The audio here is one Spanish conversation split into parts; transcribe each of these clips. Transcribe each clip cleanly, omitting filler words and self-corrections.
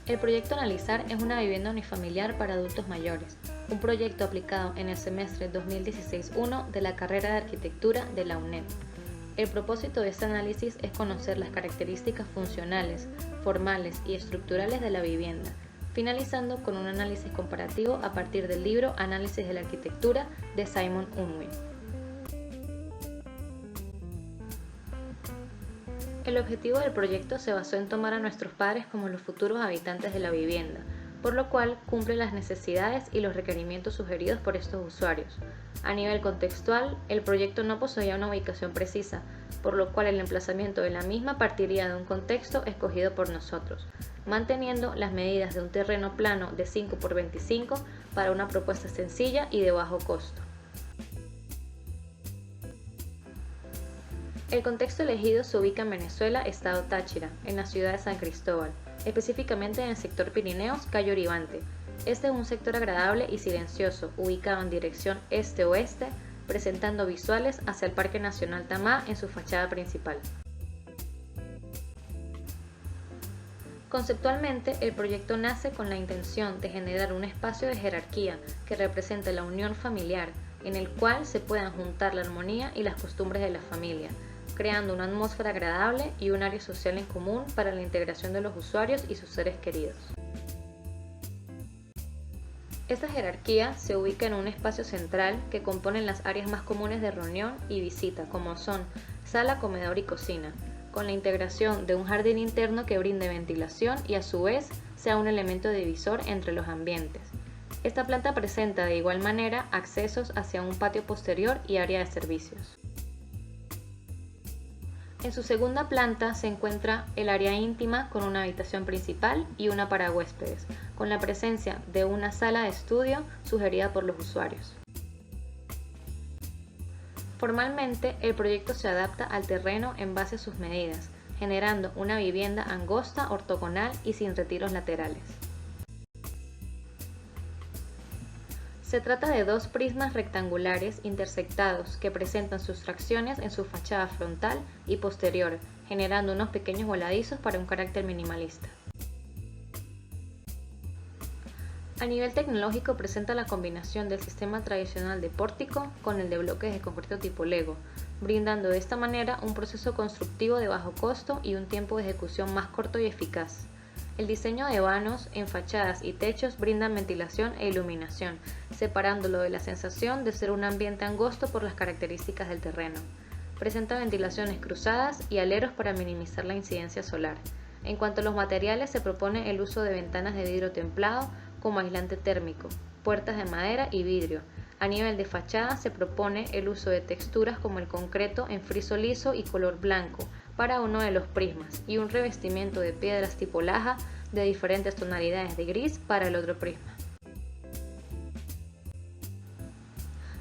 El proyecto a analizar es una vivienda unifamiliar para adultos mayores, un proyecto aplicado en el semestre 2016-1 de la carrera de Arquitectura de la UNED. El propósito de este análisis es conocer las características funcionales, formales y estructurales de la vivienda, finalizando con un análisis comparativo a partir del libro Análisis de la Arquitectura de Simon Unwin. El objetivo del proyecto se basó en tomar a nuestros padres como los futuros habitantes de la vivienda, por lo cual cumple las necesidades y los requerimientos sugeridos por estos usuarios. A nivel contextual, el proyecto no poseía una ubicación precisa, por lo cual el emplazamiento de la misma partiría de un contexto escogido por nosotros, manteniendo las medidas de un terreno plano de 5 por 25 para una propuesta sencilla y de bajo costo. El contexto elegido se ubica en Venezuela, estado Táchira, en la ciudad de San Cristóbal, específicamente en el sector Pirineos, Cayo Oribante. Este es un sector agradable y silencioso, ubicado en dirección este-oeste, presentando visuales hacia el Parque Nacional Tamá en su fachada principal. Conceptualmente, el proyecto nace con la intención de generar un espacio de jerarquía que represente la unión familiar, en el cual se puedan juntar la armonía y las costumbres de la familia, creando una atmósfera agradable y un área social en común para la integración de los usuarios y sus seres queridos. Esta jerarquía se ubica en un espacio central que componen las áreas más comunes de reunión y visita, como son sala, comedor y cocina, con la integración de un jardín interno que brinde ventilación y a su vez sea un elemento divisor entre los ambientes. Esta planta presenta de igual manera accesos hacia un patio posterior y área de servicios. En su segunda planta se encuentra el área íntima con una habitación principal y una para huéspedes, con la presencia de una sala de estudio sugerida por los usuarios. Formalmente, el proyecto se adapta al terreno en base a sus medidas, generando una vivienda angosta, ortogonal y sin retiros laterales. Se trata de dos prismas rectangulares intersectados que presentan sus fracciones en su fachada frontal y posterior, generando unos pequeños voladizos para un carácter minimalista. A nivel tecnológico presenta la combinación del sistema tradicional de pórtico con el de bloques de concreto tipo Lego, brindando de esta manera un proceso constructivo de bajo costo y un tiempo de ejecución más corto y eficaz. El diseño de vanos en fachadas y techos brinda ventilación e iluminación, separándolo de la sensación de ser un ambiente angosto por las características del terreno. Presenta ventilaciones cruzadas y aleros para minimizar la incidencia solar. En cuanto a los materiales, se propone el uso de ventanas de vidrio templado como aislante térmico, puertas de madera y vidrio. A nivel de fachada se propone el uso de texturas como el concreto en friso liso y color blanco para uno de los prismas y un revestimiento de piedras tipo laja de diferentes tonalidades de gris para el otro prisma.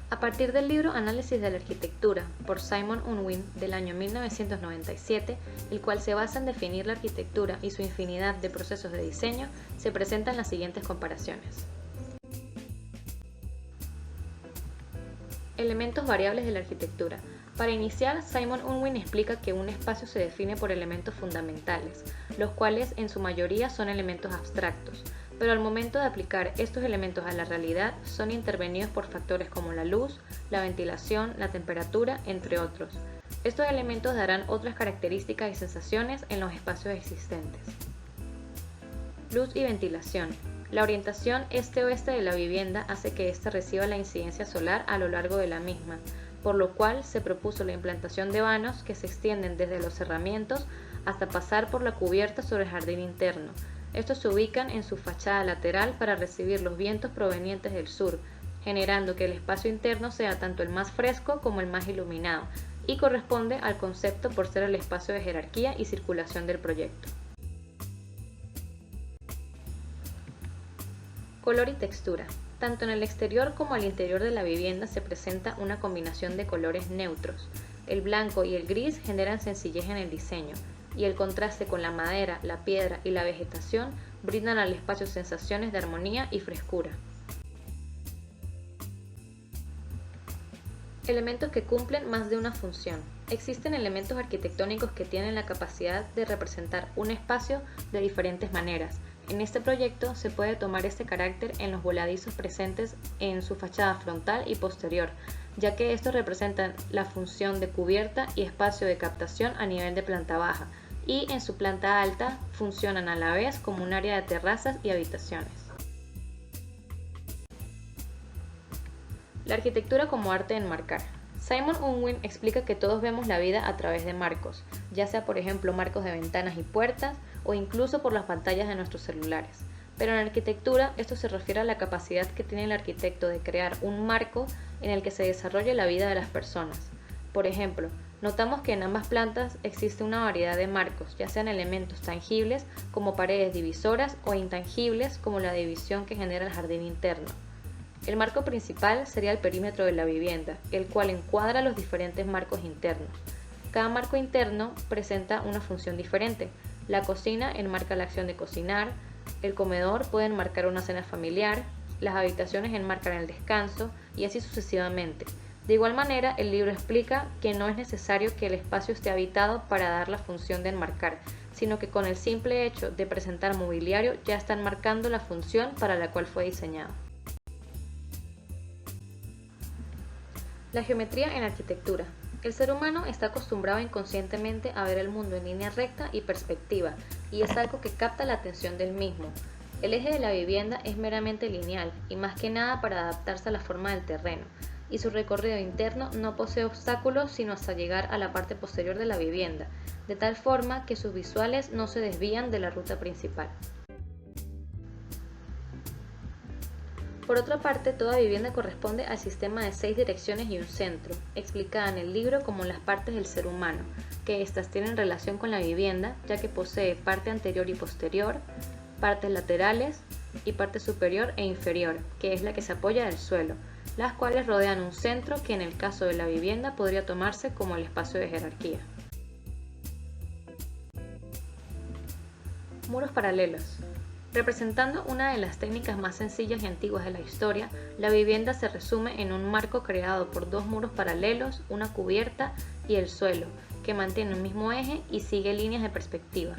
A partir del libro Análisis de la Arquitectura por Simon Unwin del año 1997, el cual se basa en definir la arquitectura y su infinidad de procesos de diseño, se presentan las siguientes comparaciones. Elementos variables de la arquitectura. Para iniciar, Simon Unwin explica que un espacio se define por elementos fundamentales, los cuales en su mayoría son elementos abstractos, pero al momento de aplicar estos elementos a la realidad son intervenidos por factores como la luz, la ventilación, la temperatura, entre otros. Estos elementos darán otras características y sensaciones en los espacios existentes. Luz y ventilación. La orientación este-oeste de la vivienda hace que ésta reciba la incidencia solar a lo largo de la misma, por lo cual se propuso la implantación de vanos que se extienden desde los cerramientos hasta pasar por la cubierta sobre el jardín interno. Estos se ubican en su fachada lateral para recibir los vientos provenientes del sur, generando que el espacio interno sea tanto el más fresco como el más iluminado, y corresponde al concepto por ser el espacio de jerarquía y circulación del proyecto. Color y textura. Tanto en el exterior como al interior de la vivienda se presenta una combinación de colores neutros. El blanco y el gris generan sencillez en el diseño, y el contraste con la madera, la piedra y la vegetación brindan al espacio sensaciones de armonía y frescura. Elementos que cumplen más de una función. Existen elementos arquitectónicos que tienen la capacidad de representar un espacio de diferentes maneras, En este proyecto se puede tomar este carácter en los voladizos presentes en su fachada frontal y posterior, ya que estos representan la función de cubierta y espacio de captación a nivel de planta baja, y en su planta alta funcionan a la vez como un área de terrazas y habitaciones. La arquitectura como arte de enmarcar. Simon Unwin explica que todos vemos la vida a través de marcos, ya sea por ejemplo marcos de ventanas y puertas o incluso por las pantallas de nuestros celulares. Pero en arquitectura esto se refiere a la capacidad que tiene el arquitecto de crear un marco en el que se desarrolle la vida de las personas. Por ejemplo, notamos que en ambas plantas existe una variedad de marcos, ya sean elementos tangibles como paredes divisoras o intangibles como la división que genera el jardín interno. El marco principal sería el perímetro de la vivienda, el cual encuadra los diferentes marcos internos. Cada marco interno presenta una función diferente. La cocina enmarca la acción de cocinar, el comedor puede enmarcar una cena familiar, las habitaciones enmarcan el descanso y así sucesivamente. De igual manera, el libro explica que no es necesario que el espacio esté habitado para dar la función de enmarcar, sino que con el simple hecho de presentar mobiliario ya está enmarcando la función para la cual fue diseñado. La geometría en arquitectura. El ser humano está acostumbrado inconscientemente a ver el mundo en línea recta y perspectiva, y es algo que capta la atención del mismo. El eje de la vivienda es meramente lineal, y más que nada para adaptarse a la forma del terreno, y su recorrido interno no posee obstáculos sino hasta llegar a la parte posterior de la vivienda, de tal forma que sus visuales no se desvían de la ruta principal. Por otra parte, toda vivienda corresponde al sistema de 6 direcciones y un centro, explicada en el libro como las partes del ser humano, que éstas tienen relación con la vivienda, ya que posee parte anterior y posterior, partes laterales y parte superior e inferior, que es la que se apoya del suelo, las cuales rodean un centro que en el caso de la vivienda podría tomarse como el espacio de jerarquía. Muros paralelos. Representando una de las técnicas más sencillas y antiguas de la historia, la vivienda se resume en un marco creado por dos muros paralelos, una cubierta y el suelo, que mantiene un mismo eje y sigue líneas de perspectiva.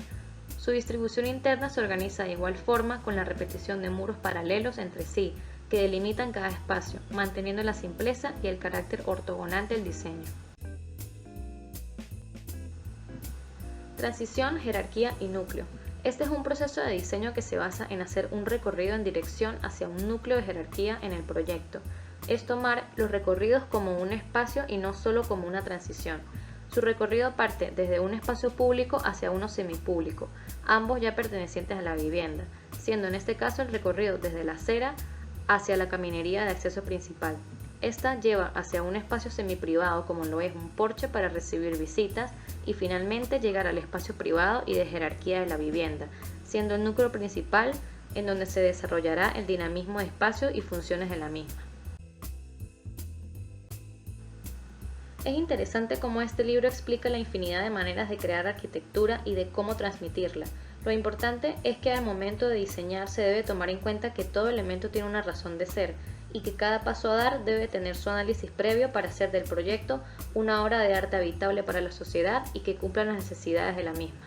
Su distribución interna se organiza de igual forma con la repetición de muros paralelos entre sí, que delimitan cada espacio, manteniendo la simpleza y el carácter ortogonal del diseño. Transición, jerarquía y núcleo. Este es un proceso de diseño que se basa en hacer un recorrido en dirección hacia un núcleo de jerarquía en el proyecto. Es tomar los recorridos como un espacio y no solo como una transición. Su recorrido parte desde un espacio público hacia uno semipúblico, ambos ya pertenecientes a la vivienda, siendo en este caso el recorrido desde la acera hacia la caminería de acceso principal. Esta lleva hacia un espacio semiprivado como lo es un porche para recibir visitas y finalmente llegar al espacio privado y de jerarquía de la vivienda, siendo el núcleo principal en donde se desarrollará el dinamismo de espacio y funciones de la misma. Es interesante cómo este libro explica la infinidad de maneras de crear arquitectura y de cómo transmitirla. Lo importante es que al momento de diseñar se debe tomar en cuenta que todo elemento tiene una razón de ser y que cada paso a dar debe tener su análisis previo para hacer del proyecto una obra de arte habitable para la sociedad y que cumpla las necesidades de la misma.